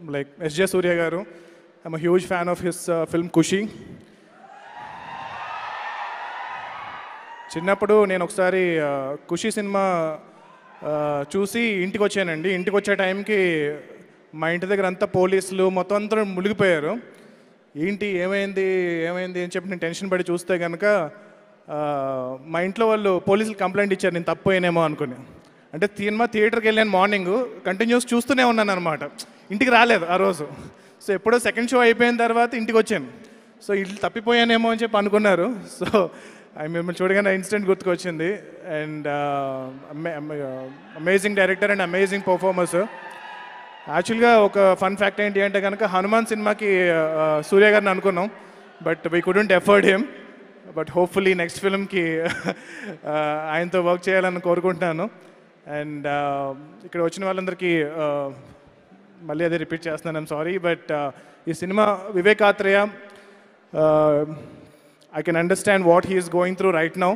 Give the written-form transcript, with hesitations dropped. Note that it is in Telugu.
like S.J. Surya garu. I'm a huge fan of his film Kushi. చిన్నప్పుడు నేను ఒకసారి ఖుషి సినిమా చూసి ఇంటికి వచ్చానండి. ఇంటికి వచ్చే టైంకి మా ఇంటి దగ్గర అంతా పోలీసులు మొత్తం అంతా మునిగిపోయారు. ఏంటి ఏమైంది ఏమైంది అని చెప్పి నేను టెన్షన్ పడి చూస్తే కనుక మా ఇంట్లో వాళ్ళు పోలీసులు కంప్లైంట్ ఇచ్చారు నేను తప్పిపోయానేమో అనుకుని. అంటే సినిమా థియేటర్కి వెళ్ళాను మార్నింగ్, కంటిన్యూస్ చూస్తూనే ఉన్నాను అనమాట. ఇంటికి రాలేదు ఆ రోజు. సో ఎప్పుడో సెకండ్ షో అయిపోయిన తర్వాత ఇంటికి వచ్చాను. సో ఇల్లు తప్పిపోయానేమో అని చెప్పి అనుకున్నారు. సో మిమ్మల్ని చూడగానే ఇన్సిడెంట్ గుర్తుకొచ్చింది. And amazing director and amazing performers. యాక్చువల్గా ఒక ఫన్ ఫ్యాక్ట్ ఏంటి అంటే కనుక హనుమాన్ సినిమాకి సూర్య గారిని అనుకున్నాం, but we couldn't afford him. But hopefully next ఫిల్మ్కి ఆయనతో వర్క్ చేయాలని కోరుకుంటున్నాను. అండ్ ఇక్కడ వచ్చిన వాళ్ళందరికీ మళ్ళీ అదే రిపీట్ చేస్తున్నాను, ఐమ్ సారీ. బట్ ఈ cinema Vivekatreya, I can understand what he is going through right now.